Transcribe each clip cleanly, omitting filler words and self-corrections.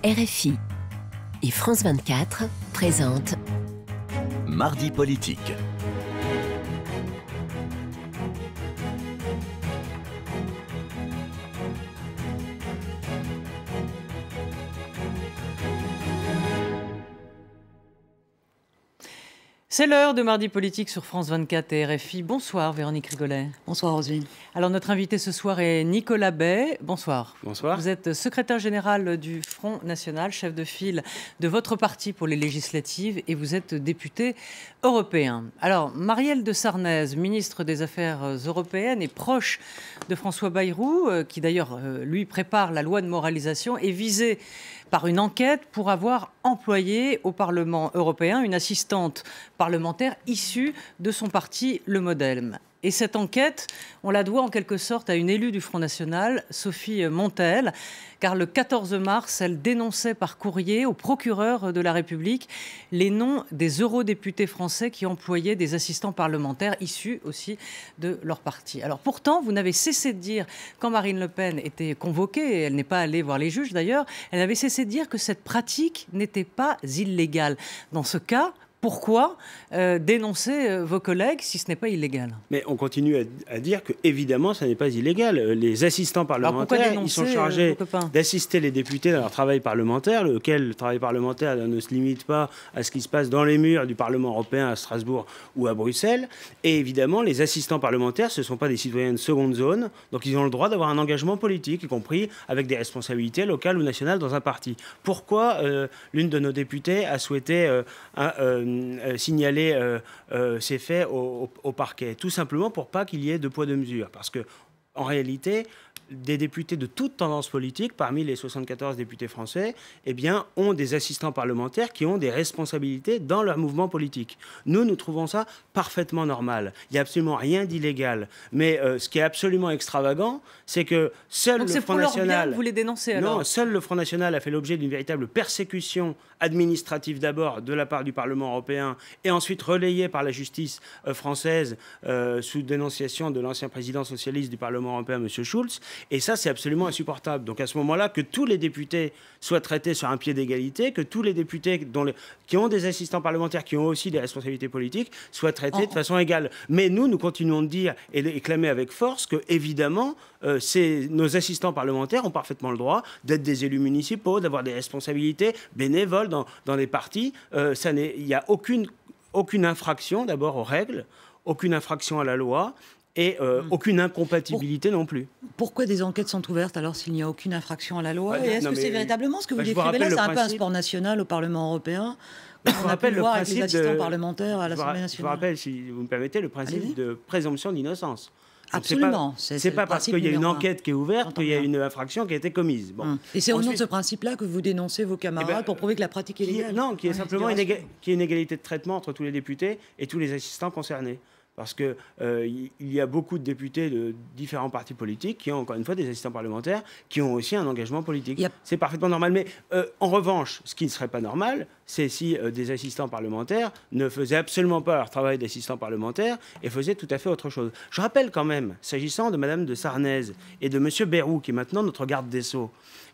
RFI et France 24 présentent Mardi politique. C'est l'heure de Mardi politique sur France 24 et RFI. Bonsoir Véronique Rigolet. Bonsoir Roselyne. Alors notre invité ce soir est Nicolas Bay. Bonsoir. Bonsoir. Vous êtes secrétaire général du Front National, chef de file de votre parti pour les législatives et vous êtes député européen. Alors Marielle de Sarnez, ministre des Affaires européennes et proche de François Bayrou, qui d'ailleurs lui prépare la loi de moralisation, est visée par une enquête pour avoir employé au Parlement européen une assistante parlementaire issue de son parti Le Modem. Et cette enquête, on la doit en quelque sorte à une élue du Front National, Sophie Montel, car le 14 mars, elle dénonçait par courrier au procureur de la République les noms des eurodéputés français qui employaient des assistants parlementaires issus aussi de leur parti. Alors pourtant, vous n'avez cessé de dire, quand Marine Le Pen était convoquée, et elle n'est pas allée voir les juges d'ailleurs, elle n'avait cessé de dire que cette pratique n'était pas illégale. Dans ce cas, pourquoi dénoncer vos collègues si ce n'est pas illégal? Mais on continue à dire que, évidemment, ça n'est pas illégal. Les assistants parlementaires, ils sont chargés d'assister les députés dans leur travail parlementaire, lequel travail parlementaire ne se limite pas à ce qui se passe dans les murs du Parlement européen à Strasbourg ou à Bruxelles. Et évidemment, les assistants parlementaires, ce ne sont pas des citoyens de seconde zone, donc ils ont le droit d'avoir un engagement politique, y compris avec des responsabilités locales ou nationales dans un parti. Pourquoi l'une de nos députées a souhaité signaler ces faits au parquet? Tout simplement pour pas qu'il y ait deux poids deux mesures. Parce que, en réalité, des députés de toute tendance politique, parmi les 74 députés français, eh bien, ont des assistants parlementaires qui ont des responsabilités dans leur mouvement politique. Nous trouvons ça parfaitement normal. Il n'y a absolument rien d'illégal. Mais ce qui est absolument extravagant, c'est que seul le Front National... Vous les dénoncez alors? Non, seul le Front National a fait l'objet d'une véritable persécution administrative d'abord de la part du Parlement européen et ensuite relayée par la justice française sous dénonciation de l'ancien président socialiste du Parlement européen, M. Schulz. Et ça, c'est absolument insupportable. Donc à ce moment-là, que tous les députés soient traités sur un pied d'égalité, que tous les députés qui ont des assistants parlementaires, qui ont aussi des responsabilités politiques, soient traités de façon égale. Mais nous continuons de dire et clamer avec force que, évidemment, nos assistants parlementaires ont parfaitement le droit d'être des élus municipaux, d'avoir des responsabilités bénévoles dans les partis. Il n'y a aucune infraction, d'abord, aux règles, aucune infraction à la loi, et aucune incompatibilité non plus. Pourquoi des enquêtes sont ouvertes alors s'il n'y a aucune infraction à la loi? Et est-ce que c'est véritablement ce que vous décrivez là? C'est un peu un sport national au Parlement européen. On a pu le voir avec les assistants parlementaires à l'Assemblée nationale. Je vous rappelle, si vous me permettez, le principe de présomption d'innocence. Absolument. C'est pas parce qu'il y a une enquête qui est ouverte qu'il y a une infraction qui a été commise. Bon. Et c'est au nom de ce principe-là que vous dénoncez vos camarades pour prouver que la pratique est légale? Non, qui est simplement une égalité de traitement entre tous les députés et tous les assistants concernés. Parce qu'il y a beaucoup de députés de différents partis politiques qui ont, encore une fois, des assistants parlementaires qui ont aussi un engagement politique. C'est parfaitement normal. Mais en revanche, ce qui ne serait pas normal, c'est si des assistants parlementaires ne faisaient absolument pas leur travail d'assistant parlementaire et faisaient tout à fait autre chose. Je rappelle quand même, s'agissant de Mme de Sarnez et de M. Bayrou, qui est maintenant notre garde des Sceaux,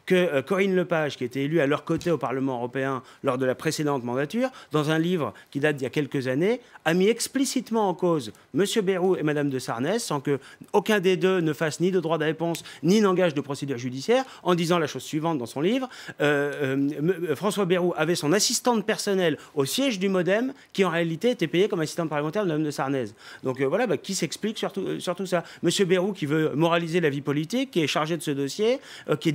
que Corinne Lepage, qui était élue à leur côté au Parlement européen lors de la précédente mandature, dans un livre qui date d'il y a quelques années, a mis explicitement en cause M. Bayrou et Mme de Sarnez, sans qu'aucun des deux ne fasse ni de droit de réponse, ni n'engage de procédure judiciaire, en disant la chose suivante dans son livre. François Bayrou avait son assistante personnelle au siège du Modem, qui en réalité était payée comme assistante parlementaire de Mme de Sarnez. Donc voilà, qui s'explique sur tout ça? M. Bayrou, qui veut moraliser la vie politique, qui est chargé de ce dossier, qui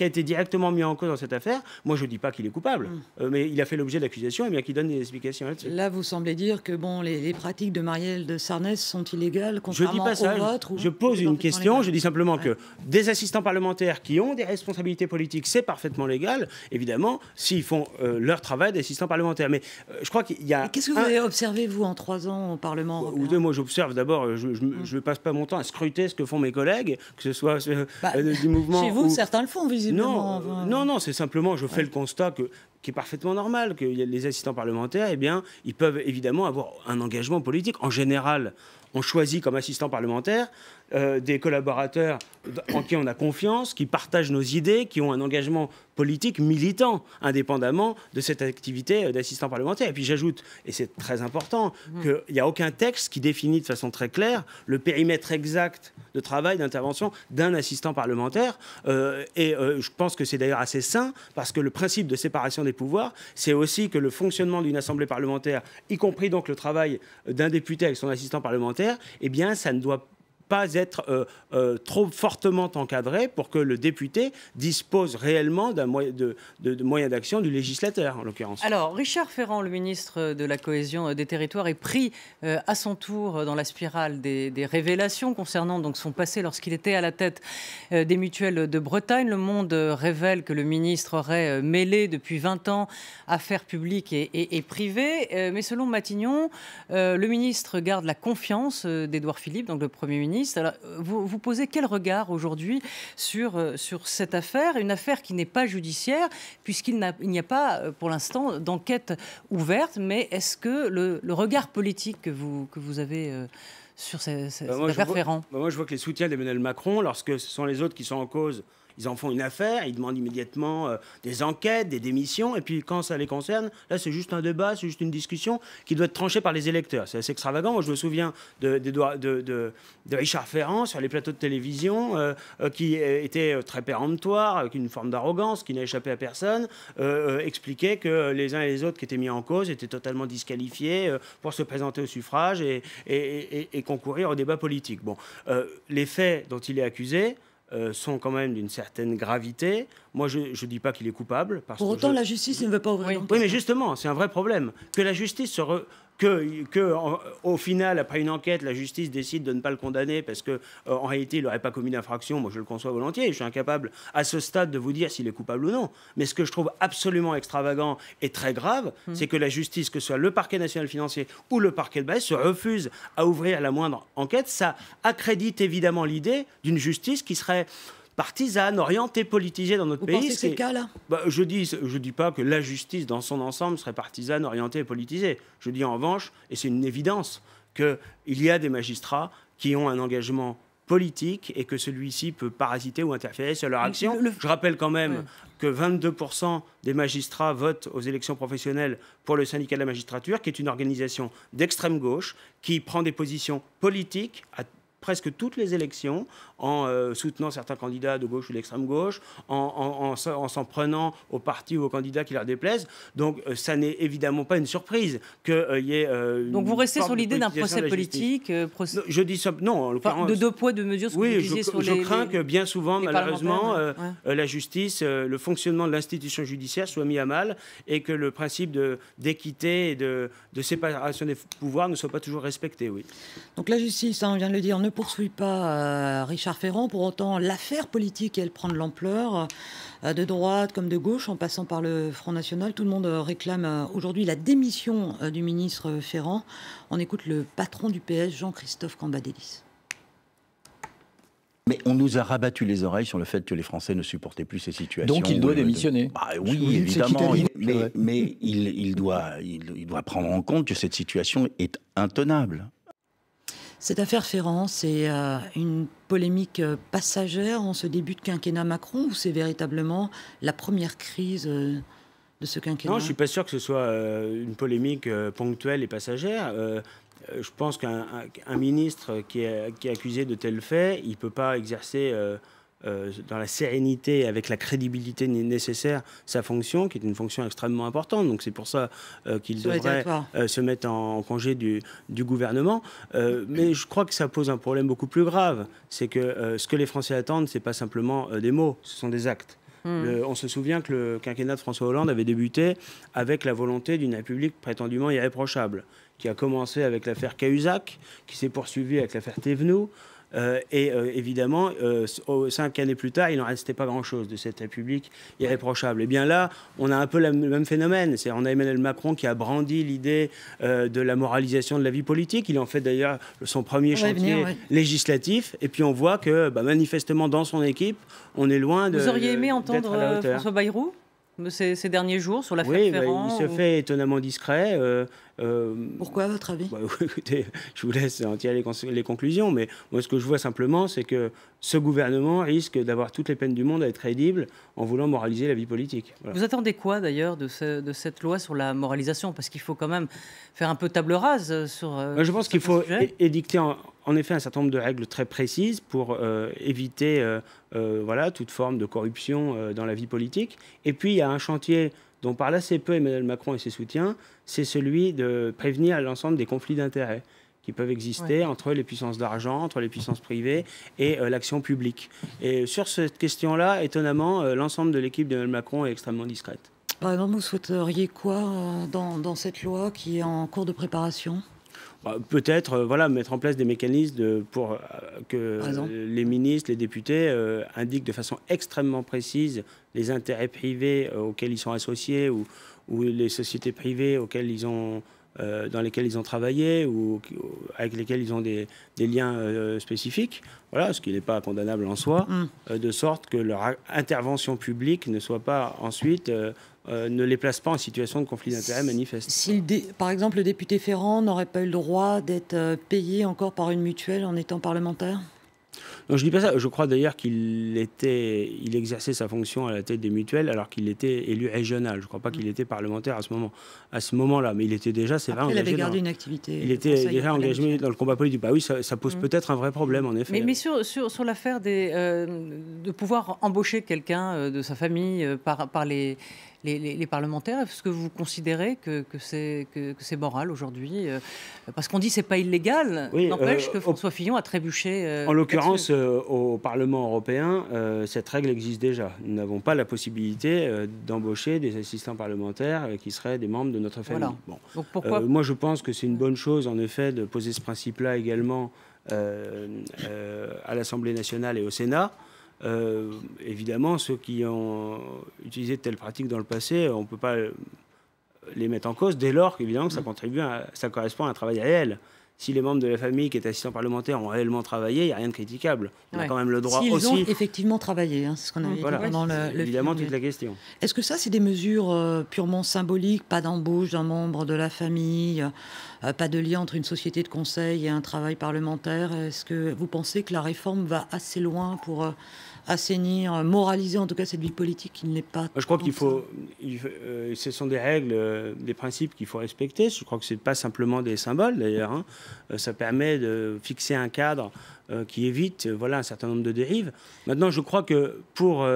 a été directement mis en cause dans cette affaire. Moi, je ne dis pas qu'il est coupable, mais il a fait l'objet d'accusations et bien qu'il donne des explications là-dessus. Là, vous semblez dire que les pratiques de Marielle de Sarnez sont illégales, contrairement aux vôtres? Je pose une question. Je dis simplement que des assistants parlementaires qui ont des responsabilités politiques, c'est parfaitement légal, évidemment, s'ils font leur travail d'assistants parlementaires. Mais je crois qu'il y a... Qu'est-ce que vous avez observé, vous, en 3 ans au Parlement européen? Moi, j'observe d'abord, je ne passe pas mon temps à scruter ce que font mes collègues, que ce soit du mouvement... Chez vous, certains le font, visiblement. Non, c'est simplement, je fais le constat qui est parfaitement normal, que les assistants parlementaires, eh bien, ils peuvent évidemment avoir un engagement politique. En général, on choisit comme assistant parlementaire des collaborateurs en qui on a confiance, qui partagent nos idées, qui ont un engagement politique militant, indépendamment de cette activité d'assistant parlementaire. Et puis j'ajoute, et c'est très important, qu'il n'y a aucun texte qui définit de façon très claire le périmètre exact de travail, d'intervention d'un assistant parlementaire. Je pense que c'est d'ailleurs assez sain, parce que le principe de séparation des pouvoirs, c'est aussi que le fonctionnement d'une assemblée parlementaire, y compris donc le travail d'un député avec son assistant parlementaire, eh bien ça ne doit pas être trop fortement encadré pour que le député dispose réellement de moyens d'action du législateur, en l'occurrence. Alors, Richard Ferrand, le ministre de la Cohésion des Territoires, est pris à son tour dans la spirale des révélations concernant donc, son passé lorsqu'il était à la tête des mutuelles de Bretagne. Le Monde révèle que le ministre aurait mêlé depuis 20 ans affaires publiques et privées. Mais selon Matignon, le ministre garde la confiance d'Édouard Philippe, donc le Premier ministre. Alors, vous posez quel regard aujourd'hui sur cette affaire, une affaire qui n'est pas judiciaire, puisqu'il n'y a pas pour l'instant d'enquête ouverte, mais est-ce que le regard politique que vous avez sur cette affaire Ferrand? Moi, je vois que les soutiens d'Emmanuel Macron, lorsque ce sont les autres qui sont en cause, ils en font une affaire, ils demandent immédiatement des enquêtes, des démissions, et puis quand ça les concerne, là c'est juste un débat, c'est juste une discussion qui doit être tranchée par les électeurs. C'est assez extravagant. Moi je me souviens de Richard Ferrand sur les plateaux de télévision, qui était très péremptoire, avec une forme d'arrogance qui n'a échappé à personne, expliquait que les uns et les autres qui étaient mis en cause étaient totalement disqualifiés pour se présenter au suffrage et concourir au débat politique. Bon, les faits dont il est accusé sont quand même d'une certaine gravité. Moi, je ne dis pas qu'il est coupable. Pour autant, la justice ne veut pas ouvrir l'enquête. Oui, mais justement, c'est un vrai problème. Que la justice au final, après une enquête, la justice décide de ne pas le condamner parce qu'en réalité, il n'aurait pas commis d'infraction. Moi, je le conçois volontiers. Je suis incapable, à ce stade, de vous dire s'il est coupable ou non. Mais ce que je trouve absolument extravagant et très grave, c'est que la justice, que ce soit le parquet national financier ou le parquet de Brest, se refuse à ouvrir la moindre enquête. Ça accrédite évidemment l'idée d'une justice qui serait partisane, orientée, politisée dans notre pays. Vous pensez que c'est le cas, là ? Je dis pas que la justice, dans son ensemble, serait partisane, orientée et politisée. Je dis en revanche, et c'est une évidence, qu'il y a des magistrats qui ont un engagement politique et que celui-ci peut parasiter ou interférer sur leur action. Je rappelle quand même que 22% des magistrats votent aux élections professionnelles pour le syndicat de la magistrature, qui est une organisation d'extrême gauche, qui prend des positions politiques à presque toutes les élections, en soutenant certains candidats de gauche ou d'extrême gauche, en s'en prenant aux partis ou aux candidats qui leur déplaisent. Donc ça n'est évidemment pas une surprise qu'il y ait... Donc vous restez sur l'idée d'un procès politique Je dis ça, non, en l'occurrence... De deux poids, deux mesures, ce que vous disiez sur je crains que bien souvent, malheureusement, la justice, le fonctionnement de l'institution judiciaire soit mis à mal et que le principe d'équité et de séparation des pouvoirs ne soit pas toujours respecté, oui. Donc la justice, on vient de le dire, ne poursuit pas Richard Ferrand. Pour autant, l'affaire politique, elle prend de l'ampleur, de droite comme de gauche, en passant par le Front National. Tout le monde réclame aujourd'hui la démission du ministre Ferrand. On écoute le patron du PS, Jean-Christophe Cambadélis. Mais on nous a rabattu les oreilles sur le fait que les Français ne supportaient plus ces situations. Donc il doit démissionner. Oui, évidemment. Mais il doit prendre en compte que cette situation est intenable. Cette affaire Ferrand, c'est une polémique passagère en ce début de quinquennat Macron, ou c'est véritablement la première crise de ce quinquennat? Non, je ne suis pas sûr que ce soit une polémique ponctuelle et passagère. Je pense qu'un ministre qui est accusé de tels faits, il ne peut pas exercer dans la sérénité, avec la crédibilité nécessaire, sa fonction, qui est une fonction extrêmement importante. Donc c'est pour ça qu'il devrait se mettre en congé du gouvernement. Mais je crois que ça pose un problème beaucoup plus grave. C'est que ce que les Français attendent, ce n'est pas simplement des mots, ce sont des actes. On se souvient que le quinquennat de François Hollande avait débuté avec la volonté d'une République prétendument irréprochable, qui a commencé avec l'affaire Cahuzac, qui s'est poursuivie avec l'affaire Thévenoud. Évidemment, 5 années plus tard, il n'en restait pas grand-chose de cette République irréprochable. Et bien là, on a un peu le même phénomène. On a Emmanuel Macron qui a brandi l'idée de la moralisation de la vie politique. Il en fait d'ailleurs son premier chantier législatif. Et puis on voit que manifestement, dans son équipe, on est loin de... Vous auriez aimé entendre François Bayrou ? ces derniers jours sur l'affaire Oui, Ferrand il se fait étonnamment discret. Pourquoi, à votre avis? Écoutez, je vous laisse en tirer les conclusions, mais moi, ce que je vois simplement, c'est que ce gouvernement risque d'avoir toutes les peines du monde à être crédible en voulant moraliser la vie politique. Voilà. Vous attendez quoi, d'ailleurs, de cette loi sur la moralisation? Parce qu'il faut quand même faire un peu table rase sur je pense qu'il faut édicter en effet un certain nombre de règles très précises pour éviter toute forme de corruption dans la vie politique. Et puis, il y a un chantier dont parle assez peu Emmanuel Macron et ses soutiens, c'est celui de prévenir l'ensemble des conflits d'intérêts qui peuvent exister entre les puissances d'argent, entre les puissances privées et l'action publique. Et sur cette question-là, étonnamment, l'ensemble de l'équipe d'Emmanuel Macron est extrêmement discrète. Par exemple, vous souhaiteriez quoi dans cette loi qui est en cours de préparation? Peut-être mettre en place des mécanismes pour que les ministres, les députés indiquent de façon extrêmement précise les intérêts privés auxquels ils sont associés ou les sociétés privées dans lesquelles ils ont travaillé ou avec lesquelles ils ont des liens spécifiques, ce qui n'est pas condamnable en soi, de sorte que leur intervention publique ne soit pas ensuite... ne les place pas en situation de conflit d'intérêts manifeste. Si, par exemple, le député Ferrand n'aurait pas eu le droit d'être payé encore par une mutuelle en étant parlementaire? Non, je ne dis pas ça. Je crois d'ailleurs qu'il exerçait sa fonction à la tête des mutuelles alors qu'il était élu régional. Je ne crois pas qu'il était parlementaire à ce moment-là. Mais il était déjà, c'est vrai, engagé. Il avait gardé une activité. Il était déjà engagé dans le combat politique. Bah oui, ça pose peut-être un vrai problème, en effet. Mais sur l'affaire de pouvoir embaucher quelqu'un de sa famille par les parlementaires, est-ce que vous considérez que c'est moral aujourd'hui? Parce qu'on dit que ce n'est pas illégal, n'empêche que François Fillon a trébuché. En l'occurrence, au Parlement européen, cette règle existe déjà. Nous n'avons pas la possibilité d'embaucher des assistants parlementaires qui seraient des membres de notre famille. Voilà. Bon. Donc pourquoi moi, je pense que c'est une bonne chose, en effet, de poser ce principe-là également à l'Assemblée nationale et au Sénat. Évidemment, ceux qui ont utilisé de telles pratiques dans le passé, on ne peut pas les mettre en cause dès lors qu'évidemment que ça correspond à un travail réel. Si les membres de la famille qui étaient assistants parlementaires ont réellement travaillé, il n'y a rien de critiquable. On a quand même le droit aussi... S'ils ont effectivement travaillé, c'est ce qu'on avait dit pendant le évidemment film. toute la question. Est-ce que ça, c'est des mesures purement symboliques, pas d'embauche d'un membre de la famille, pas de lien entre une société de conseil et un travail parlementaire? Est-ce que vous pensez que la réforme va assez loin pour assainir, moraliser en tout cas cette vie politique qui n'est pas... Je crois qu'il faut... ce sont des règles, des principes qu'il faut respecter. Je crois que ce n'est pas simplement des symboles d'ailleurs. Ça permet de fixer un cadre qui évite un certain nombre de dérives. Maintenant, je crois que pour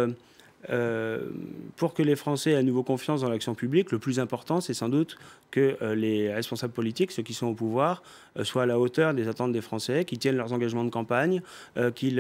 que les Français aient à nouveau confiance dans l'action publique, le plus important, c'est sans doute que les responsables politiques, ceux qui sont au pouvoir, soient à la hauteur des attentes des Français, qui tiennent leurs engagements de campagne, qui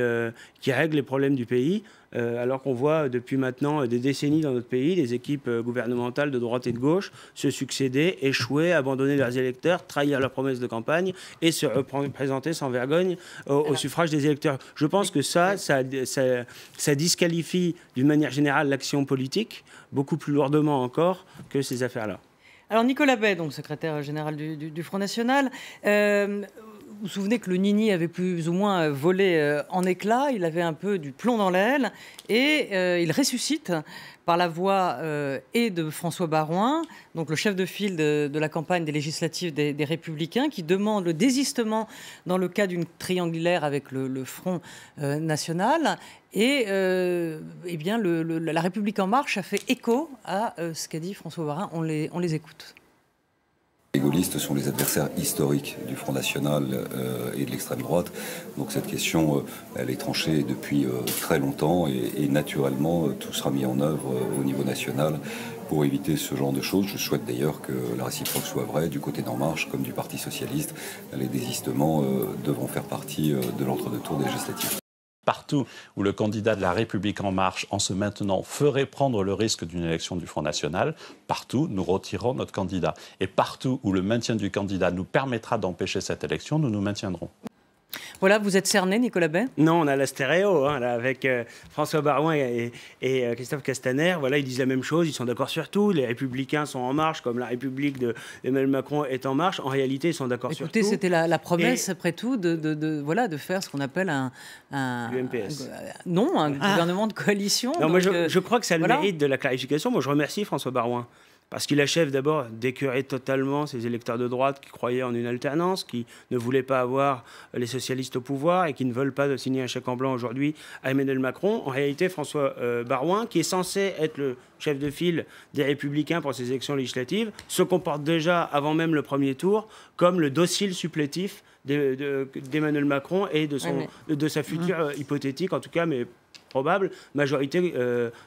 règlent les problèmes du pays, alors qu'on voit depuis maintenant des décennies dans notre pays des équipes gouvernementales de droite et de gauche se succéder, échouer, abandonner leurs électeurs, trahir leurs promesses de campagne et se présenter sans vergogne au suffrage des électeurs. Je pense que ça disqualifie d'une manière générale l'action politique beaucoup plus lourdement encore que ces affaires-là. Alors Nicolas Bay, donc secrétaire général du Front National, vous vous souvenez que le Nini avait plus ou moins volé en éclats, il avait un peu du plomb dans l'aile et il ressuscite par la voix et de François Baroin, donc le chef de file de la campagne des législatives des Républicains, qui demande le désistement dans le cas d'une triangulaire avec le Front National. Et bien, la République En Marche a fait écho à ce qu'a dit François Baroin. On les écoute. Les gaullistes sont les adversaires historiques du Front National et de l'extrême droite. Donc cette question, elle est tranchée depuis très longtemps et naturellement, tout sera mis en œuvre au niveau national pour éviter ce genre de choses. Je souhaite d'ailleurs que la réciproque soit vraie du côté d'En Marche comme du Parti Socialiste. Les désistements devront faire partie de l'entre-deux-tours des législatives. Partout où le candidat de la République En Marche, en se maintenant, ferait prendre le risque d'une élection du Front National, partout, nous retirerons notre candidat. Et partout où le maintien du candidat nous permettra d'empêcher cette élection, nous nous maintiendrons. Voilà, vous êtes cerné, Nicolas Bay? Non, on a la stéréo, hein, là, avec François Baroin et Christophe Castaner. Voilà, ils disent la même chose, ils sont d'accord sur tout. Les Républicains sont en marche, comme la République d'Emmanuel Macron est en marche. En réalité, ils sont d'accord sur tout. Écoutez, c'était la promesse, après tout, de faire ce qu'on appelle un gouvernement de coalition. Non, moi, je crois que ça a le voilà. mérite de la clarification. Moi, je remercie François Baroin. Parce qu'il achève d'abord d'écœurer totalement ces électeurs de droite qui croyaient en une alternance, qui ne voulaient pas avoir les socialistes au pouvoir et qui ne veulent pas signer un chèque en blanc aujourd'hui à Emmanuel Macron. En réalité, François Baroin, qui est censé être le chef de file des Républicains pour ces élections législatives, se comporte déjà, avant même le premier tour, comme le docile supplétif d'Emmanuel Macron et de sa future hypothétique, en tout cas, mais probable majorité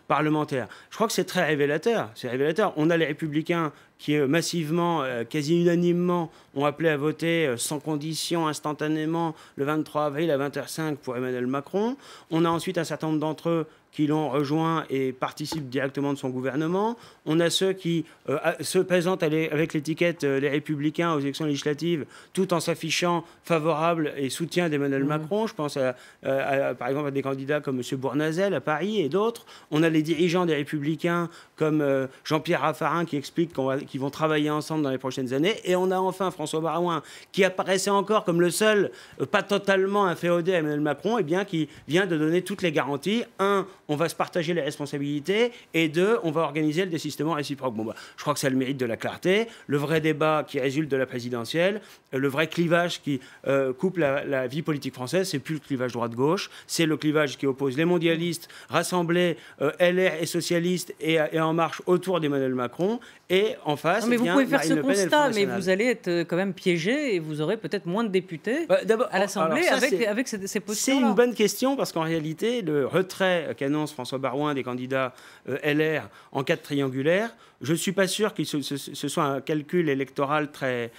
parlementaire. Je crois que c'est très révélateur. C'est révélateur. On a les Républicains qui massivement, quasi unanimement, ont appelé à voter sans condition, instantanément, le 23 avril à 20h05 pour Emmanuel Macron. On a ensuite un certain nombre d'entre eux qui l'ont rejoint et participent directement de son gouvernement. On a ceux qui se présentent avec l'étiquette les Républicains aux élections législatives, tout en s'affichant favorables et soutien d'Emmanuel Macron. Je pense par exemple à des candidats comme M. Bournazel à Paris et d'autres. On a les dirigeants des Républicains comme Jean-Pierre Raffarin qui expliquent qu'ils vont travailler ensemble dans les prochaines années. Et on a enfin François Baroin qui apparaissait encore comme le seul, pas totalement inféodé à Emmanuel Macron, et bien qui vient de donner toutes les garanties. Un, on va se partager les responsabilités, et deux, on va organiser le désistement réciproque. Bon, je crois que ça a le mérite de la clarté. Le vrai débat qui résulte de la présidentielle, le vrai clivage qui coupe la vie politique française, c'est plus le clivage droite-gauche, c'est le clivage qui oppose les mondialistes rassemblés, LR et socialistes et En Marche autour d'Emmanuel Macron, et en face, non, mais vous pouvez faire ce constat, mais vous allez être quand même piégé et vous aurez peut-être moins de députés à l'Assemblée avec ces postures-là. C'est une bonne question parce qu'en réalité, le retrait qu'annonce François Baroin des candidats LR en cas de triangulaire, je ne suis pas sûr que ce soit un calcul électoral très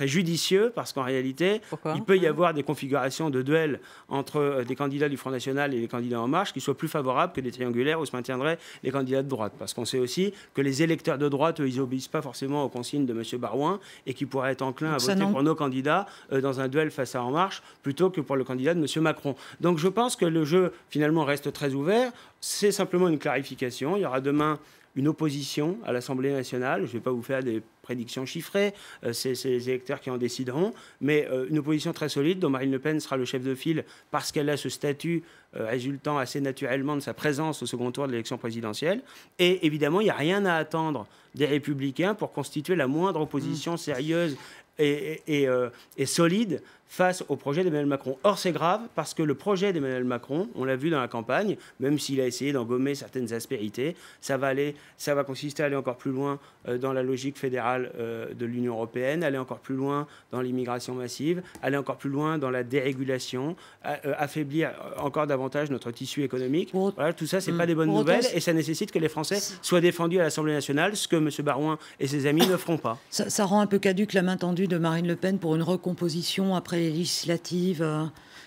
judicieux, parce qu'en réalité, il peut y avoir des configurations de duel entre des candidats du Front National et des candidats En Marche qui soient plus favorables que des triangulaires où se maintiendraient les candidats de droite. Parce qu'on sait aussi que les électeurs de droite, eux, ils n'obéissent pas forcément aux consignes de M. Baroin et qui pourraient être enclins à voter pour nos candidats dans un duel face à En Marche plutôt que pour le candidat de M. Macron. Donc je pense que le jeu, finalement, reste très ouvert. C'est simplement une clarification. Il y aura demain une opposition à l'Assemblée nationale. Je ne vais pas vous faire des prédictions chiffrées, c'est les électeurs qui en décideront, mais une opposition très solide dont Marine Le Pen sera le chef de file parce qu'elle a ce statut résultant assez naturellement de sa présence au second tour de l'élection présidentielle. Et évidemment, il n'y a rien à attendre des Républicains pour constituer la moindre opposition sérieuse et solide face au projet d'Emmanuel Macron. Or, c'est grave parce que le projet d'Emmanuel Macron, on l'a vu dans la campagne, même s'il a essayé d'en gommer certaines aspérités, ça va consister à aller encore plus loin dans la logique fédérale de l'Union européenne, aller encore plus loin dans l'immigration massive, aller encore plus loin dans la dérégulation, affaiblir encore davantage notre tissu économique. Voilà, tout ça, c'est pas des bonnes nouvelles et ça nécessite que les Français soient défendus à l'Assemblée nationale, ce que M. Baroin et ses amis ne feront pas. Ça rend un peu caduque la main tendue de Marine Le Pen pour une recomposition après les législatives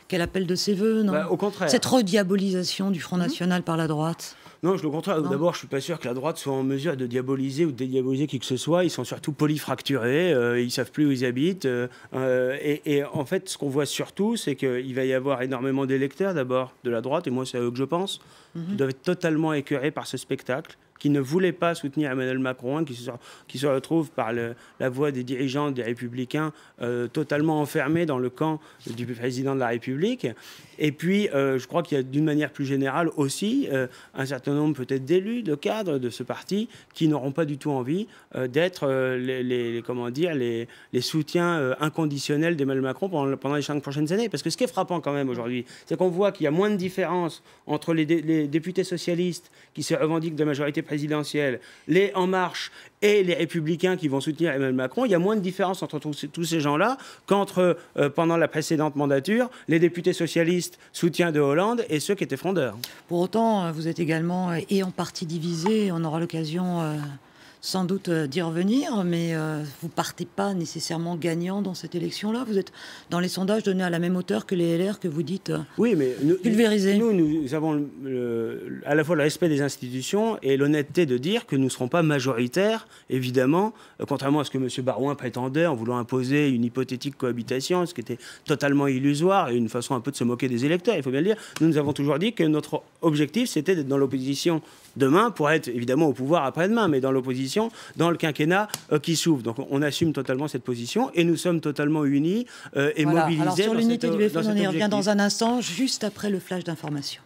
qu'elle appelle de ses voeux, non ? Au contraire. Cette rediabolisation du Front National par la droite. Non, au contraire. D'abord, je ne suis pas sûr que la droite soit en mesure de diaboliser ou de dédiaboliser qui que ce soit. Ils sont surtout polyfracturés, ils ne savent plus où ils habitent. Et en fait, ce qu'on voit surtout, c'est qu'il va y avoir énormément d'électeurs, d'abord, de la droite, et moi, c'est à eux que je pense, qui doivent être totalement écœurés par ce spectacle, qui ne voulaient pas soutenir Emmanuel Macron, qui se retrouvent par la voix des dirigeants des Républicains totalement enfermés dans le camp du président de la République. Et puis, je crois qu'il y a d'une manière plus générale aussi un certain nombre peut-être d'élus, de cadres de ce parti qui n'auront pas du tout envie d'être les soutiens inconditionnels d'Emmanuel Macron pendant les 5 prochaines années. Parce que ce qui est frappant quand même aujourd'hui, c'est qu'on voit qu'il y a moins de différence entre les députés socialistes qui se revendiquent de majorité présidentielle, les En Marche et les Républicains qui vont soutenir Emmanuel Macron. Il y a moins de différence entre tous ces gens-là qu'entre, pendant la précédente mandature, les députés socialistes soutiens de Hollande et ceux qui étaient frondeurs. Pour autant, vous êtes également et en partie divisé. On aura l'occasion sans doute d'y revenir, mais vous partez pas nécessairement gagnant dans cette élection-là. Vous êtes dans les sondages donnés à la même hauteur que les LR que vous dites oui, mais pulvérisés. Nous avons à la fois le respect des institutions et l'honnêteté de dire que nous ne serons pas majoritaires, évidemment, contrairement à ce que M. Barouin prétendait en voulant imposer une hypothétique cohabitation, ce qui était totalement illusoire et une façon un peu de se moquer des électeurs, il faut bien le dire. Nous avons toujours dit que notre objectif, c'était d'être dans l'opposition demain pour être évidemment au pouvoir après-demain, mais dans l'opposition, dans le quinquennat qui s'ouvre. Donc on assume totalement cette position et nous sommes totalement unis et mobilisés. Alors sur l'unité du VFN, on y revient dans un instant, juste après le flash d'information.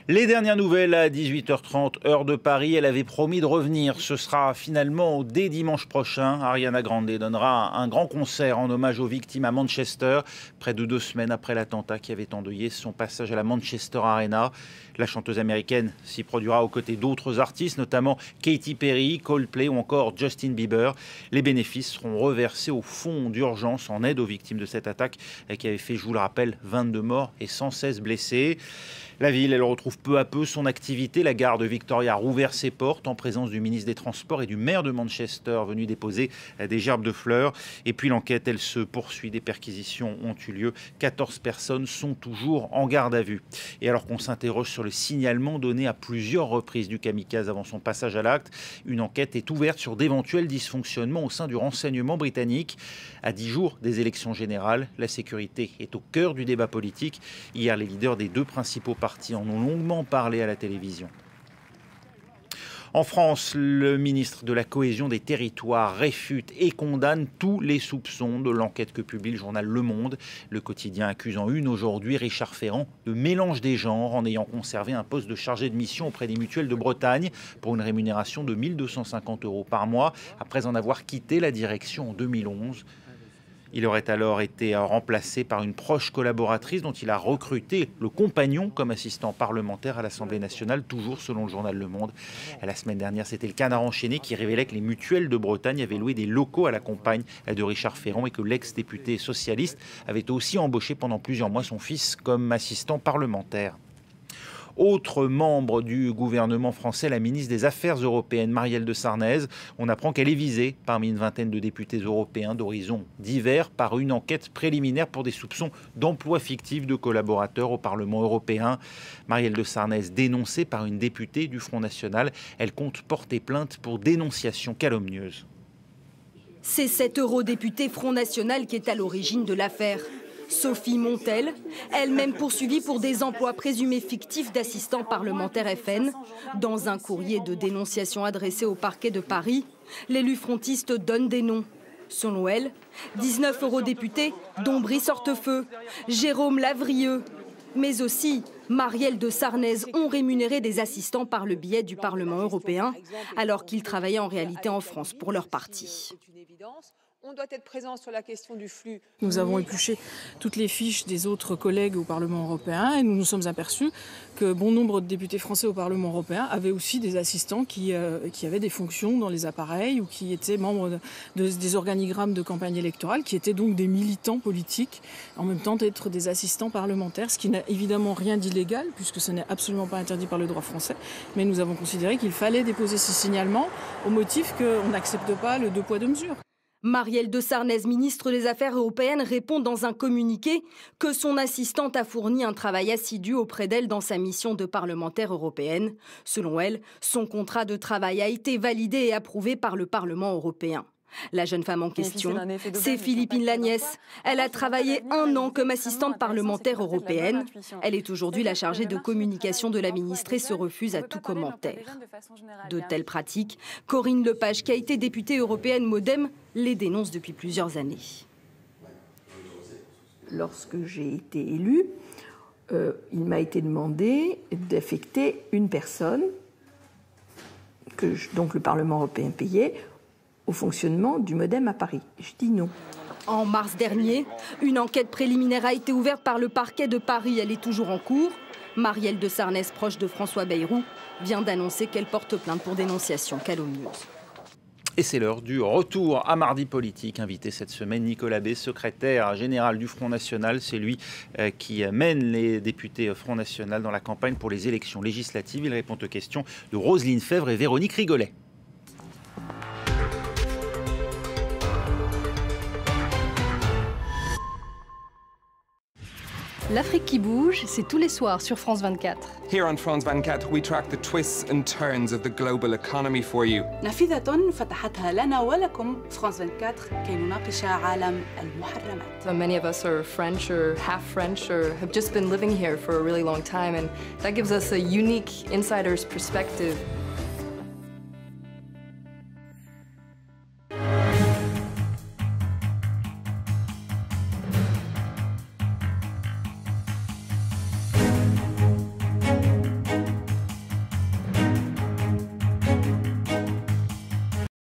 Les dernières nouvelles à 18h30, heure de Paris. Elle avait promis de revenir. Ce sera finalement dès dimanche prochain. Ariana Grande donnera un grand concert en hommage aux victimes à Manchester, près de 2 semaines après l'attentat qui avait endeuillé son passage à la Manchester Arena. La chanteuse américaine s'y produira aux côtés d'autres artistes, notamment Katy Perry, Coldplay ou encore Justin Bieber. Les bénéfices seront reversés au fonds d'urgence en aide aux victimes de cette attaque qui avait fait, je vous le rappelle, 22 morts et 116 blessés. La ville, elle retrouve peu à peu son activité. La gare de Victoria a rouvert ses portes en présence du ministre des Transports et du maire de Manchester venu déposer des gerbes de fleurs. Et puis l'enquête, elle se poursuit. Des perquisitions ont eu lieu. 14 personnes sont toujours en garde à vue. Et alors qu'on s'interroge sur le signalement donné à plusieurs reprises du kamikaze avant son passage à l'acte, une enquête est ouverte sur d'éventuels dysfonctionnements au sein du renseignement britannique. À 10 jours des élections générales, la sécurité est au cœur du débat politique. Hier, les leaders des 2 principaux partis en ont longuement parlé à la télévision. En France, le ministre de la Cohésion des Territoires réfute et condamne tous les soupçons de l'enquête que publie le journal Le Monde. Le quotidien accuse en une aujourd'hui Richard Ferrand de mélange des genres en ayant conservé un poste de chargé de mission auprès des mutuelles de Bretagne pour une rémunération de 1 250 € par mois après en avoir quitté la direction en 2011. Il aurait alors été remplacé par une proche collaboratrice dont il a recruté le compagnon comme assistant parlementaire à l'Assemblée nationale, toujours selon le journal Le Monde. La semaine dernière, c'était le Canard enchaîné qui révélait que les mutuelles de Bretagne avaient loué des locaux à la compagne de Richard Ferrand et que l'ex-député socialiste avait aussi embauché pendant plusieurs mois son fils comme assistant parlementaire. Autre membre du gouvernement français, la ministre des Affaires européennes, Marielle de Sarnez. On apprend qu'elle est visée parmi une vingtaine de députés européens d'horizons divers par une enquête préliminaire pour des soupçons d'emploi fictif de collaborateurs au Parlement européen. Marielle de Sarnez, dénoncée par une députée du Front National, elle compte porter plainte pour dénonciation calomnieuse. C'est cette eurodéputée Front National qui est à l'origine de l'affaire. Sophie Montel, elle-même poursuivie pour des emplois présumés fictifs d'assistants parlementaires FN. Dans un courrier de dénonciation adressé au parquet de Paris, l'élu frontiste donne des noms. Selon elle, 19 eurodéputés, dont Brice Hortefeux, Jérôme Lavrieux, mais aussi Marielle de Sarnez ont rémunéré des assistants par le biais du Parlement européen, alors qu'ils travaillaient en réalité en France pour leur parti. On doit être présent sur la question du flux. Nous avons épluché toutes les fiches des autres collègues au Parlement européen et nous nous sommes aperçus que bon nombre de députés français au Parlement européen avaient aussi des assistants qui avaient des fonctions dans les appareils ou qui étaient membres des organigrammes de campagne électorale, qui étaient donc des militants politiques, en même temps d'être des assistants parlementaires, ce qui n'a évidemment rien d'illégal puisque ce n'est absolument pas interdit par le droit français. Mais nous avons considéré qu'il fallait déposer ces signalements au motif qu'on n'accepte pas le 2 poids 2 mesures. Marielle de Sarnez, ministre des Affaires européennes, répond dans un communiqué que son assistante a fourni un travail assidu auprès d'elle dans sa mission de parlementaire européenne. Selon elle, son contrat de travail a été validé et approuvé par le Parlement européen. La jeune femme en question, c'est Philippine Lagnès. Elle a travaillé 1 an comme assistante parlementaire européenne. Elle est aujourd'hui la chargée de communication de la ministre et se refuse à tout commentaire. De telles pratiques, Corinne Lepage, qui a été députée européenne MoDem, les dénonce depuis plusieurs années. Lorsque j'ai été élue, il m'a été demandé d'affecter une personne, donc le Parlement européen payait, au fonctionnement du MoDem à Paris. Je dis non. En mars dernier, une enquête préliminaire a été ouverte par le parquet de Paris. Elle est toujours en cours. Marielle de Sarnez, proche de François Bayrou, vient d'annoncer qu'elle porte plainte pour dénonciation calomnieuse. Et c'est l'heure du retour à Mardi Politique. Invité cette semaine, Nicolas Bay, secrétaire général du Front National. C'est lui qui mène les députés Front National dans la campagne pour les élections législatives. Il répond aux questions de Roselyne Fèvre et Véronique Rigolet. L'Afrique qui bouge, c'est tous les soirs sur France 24. Here on France 24, we track the twists and turns of the global economy for you. نافذة فتحتها لنا ولكم France 24 كي نناقش عالم المحرمات. So many of us are French or half French or have just been living here for a really long time, and that gives us a unique insider's perspective.